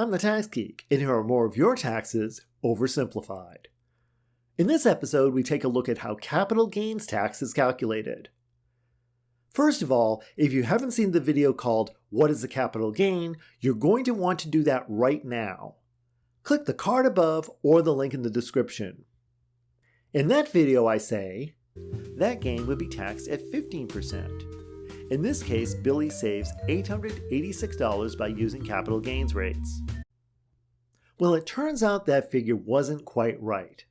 I'm the Tax Geek, and here are more of your taxes oversimplified. In this episode, we take a look at how capital gains tax is calculated. First of all, if you haven't seen the video called What is a Capital Gain, you're going to want to do that right now. Click the card above or the link in the description. In that video, I say, that gain would be taxed at 15%. In this case, Billy saves $886 by using capital gains rates. Well, it turns out that figure wasn't quite right.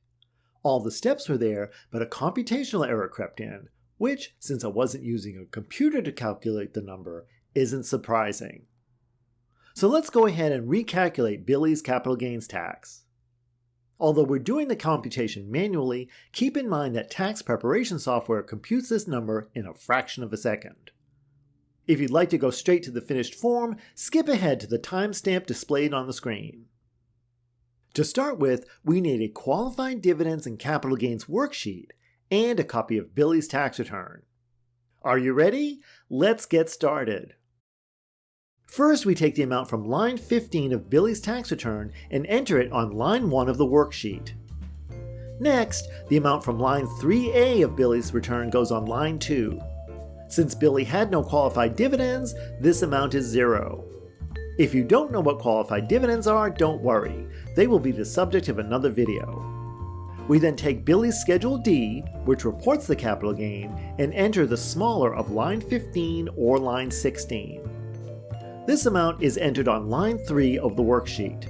All the steps were there, but a computational error crept in, which, since I wasn't using a computer to calculate the number, isn't surprising. So let's go ahead and recalculate Billy's capital gains tax. Although we're doing the computation manually, keep in mind that tax preparation software computes this number in a fraction of a second. If you'd like to go straight to the finished form, skip ahead to the timestamp displayed on the screen. To start with, we need a qualified dividends and capital gains worksheet and a copy of Billy's tax return. Are you ready? Let's get started. First, we take the amount from line 15 of Billy's tax return and enter it on line 1 of the worksheet. Next, the amount from line 3A of Billy's return goes on line 2. Since Billy had no qualified dividends, this amount is 0. If you don't know what qualified dividends are, don't worry. They will be the subject of another video. We then take Billy's Schedule D, which reports the capital gain, and enter the smaller of line 15 or line 16. This amount is entered on line 3 of the worksheet.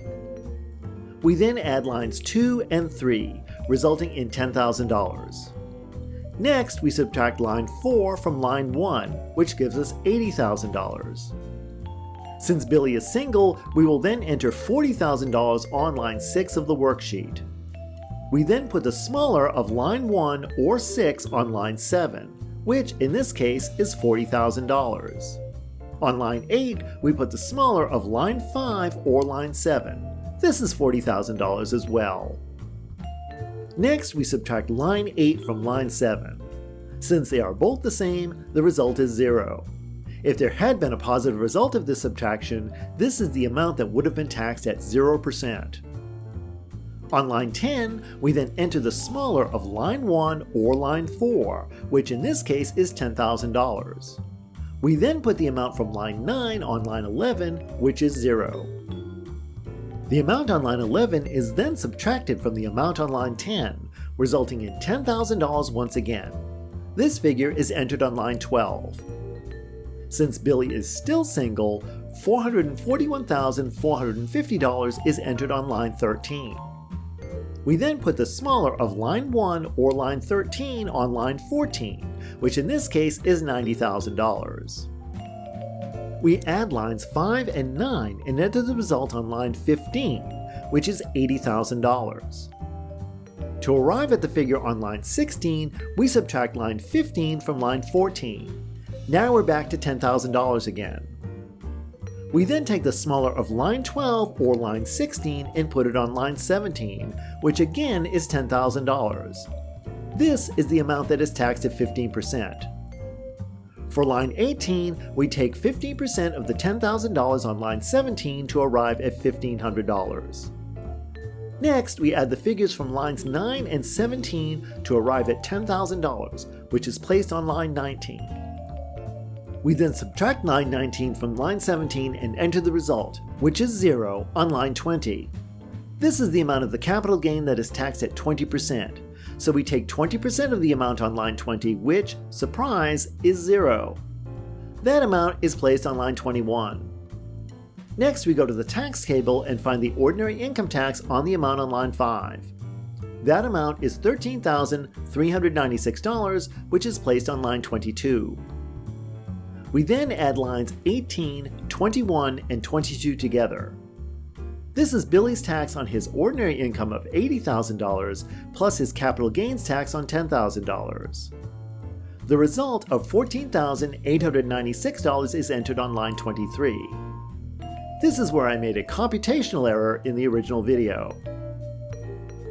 We then add lines 2 and 3, resulting in $10,000. Next, we subtract line 4 from line 1, which gives us $80,000. Since Billy is single, we will then enter $40,000 on line 6 of the worksheet. We then put the smaller of line 1 or 6 on line 7, which in this case is $40,000. On line 8, we put the smaller of line 5 or line 7. This is $40,000 as well. Next, we subtract line 8 from line 7. Since they are both the same, the result is 0. If there had been a positive result of this subtraction, this is the amount that would have been taxed at 0%. On line 10, we then enter the smaller of line 1 or line 4, which in this case is $10,000. We then put the amount from line 9 on line 11, which is 0. The amount on line 11 is then subtracted from the amount on line 10, resulting in $10,000 once again. This figure is entered on line 12. Since Billy is still single, $441,450 is entered on line 13. We then put the smaller of line 1 or line 13 on line 14, which in this case is $90,000. We add lines 5 and 9 and enter the result on line 15, which is $80,000. To arrive at the figure on line 16, we subtract line 15 from line 14. Now we're back to $10,000 again. We then take the smaller of line 12 or line 16 and put it on line 17, which again is $10,000. This is the amount that is taxed at 15%. For line 18, we take 15% of the $10,000 on line 17 to arrive at $1,500. Next, we add the figures from lines 9 and 17 to arrive at $10,000, which is placed on line 19. We then subtract line 19 from line 17 and enter the result, which is 0 on line 20. This is the amount of the capital gain that is taxed at 20%. So we take 20% of the amount on line 20, which, surprise, is 0. That amount is placed on line 21. Next, we go to the tax table and find the ordinary income tax on the amount on line 5. That amount is $13,396, which is placed on line 22. We then add lines 18, 21, and 22 together. This is Billy's tax on his ordinary income of $80,000 plus his capital gains tax on $10,000. The result of $14,896 is entered on line 23. This is where I made a computational error in the original video.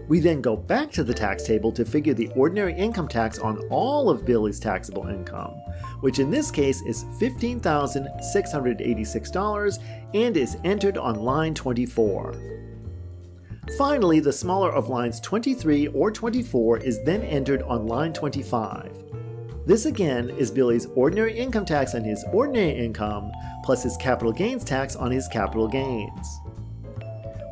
We then go back to the tax table to figure the ordinary income tax on all of Billy's taxable income, which in this case is $15,686 and is entered on line 24. Finally, the smaller of lines 23 or 24 is then entered on line 25. This again is Billy's ordinary income tax on his ordinary income plus his capital gains tax on his capital gains.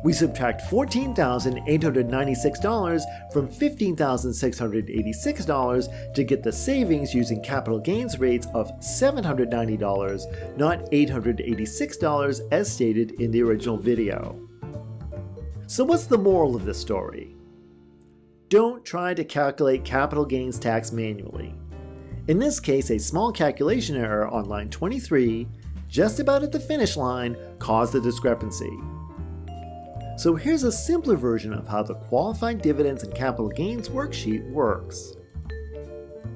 We subtract $14,896 from $15,686 to get the savings using capital gains rates of $790, not $886 as stated in the original video. So what's the moral of this story? Don't try to calculate capital gains tax manually. In this case, a small calculation error on line 23, just about at the finish line, caused the discrepancy. So here's a simpler version of how the qualified dividends and capital gains worksheet works.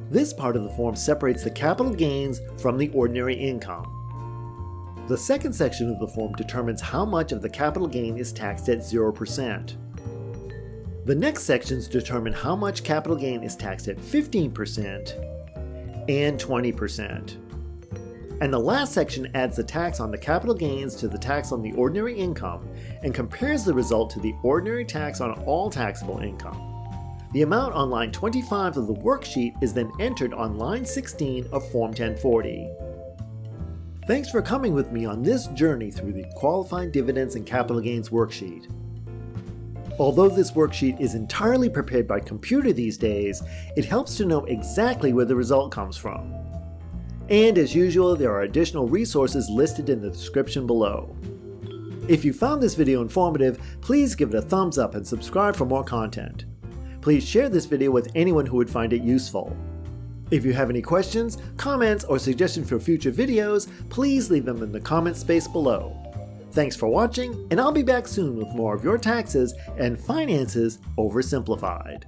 This part of the form separates the capital gains from the ordinary income. The second section of the form determines how much of the capital gain is taxed at 0%. The next sections determine how much capital gain is taxed at 15% and 20%. And the last section adds the tax on the capital gains to the tax on the ordinary income and compares the result to the ordinary tax on all taxable income. The amount on line 25 of the worksheet is then entered on line 16 of Form 1040. Thanks for coming with me on this journey through the Qualified Dividends and Capital Gains worksheet. Although this worksheet is entirely prepared by computer these days, it helps to know exactly where the result comes from. And as usual, there are additional resources listed in the description below. If you found this video informative, please give it a thumbs up and subscribe for more content. Please share this video with anyone who would find it useful. If you have any questions, comments, or suggestions for future videos, please leave them in the comment space below. Thanks for watching, and I'll be back soon with more of your taxes and finances oversimplified.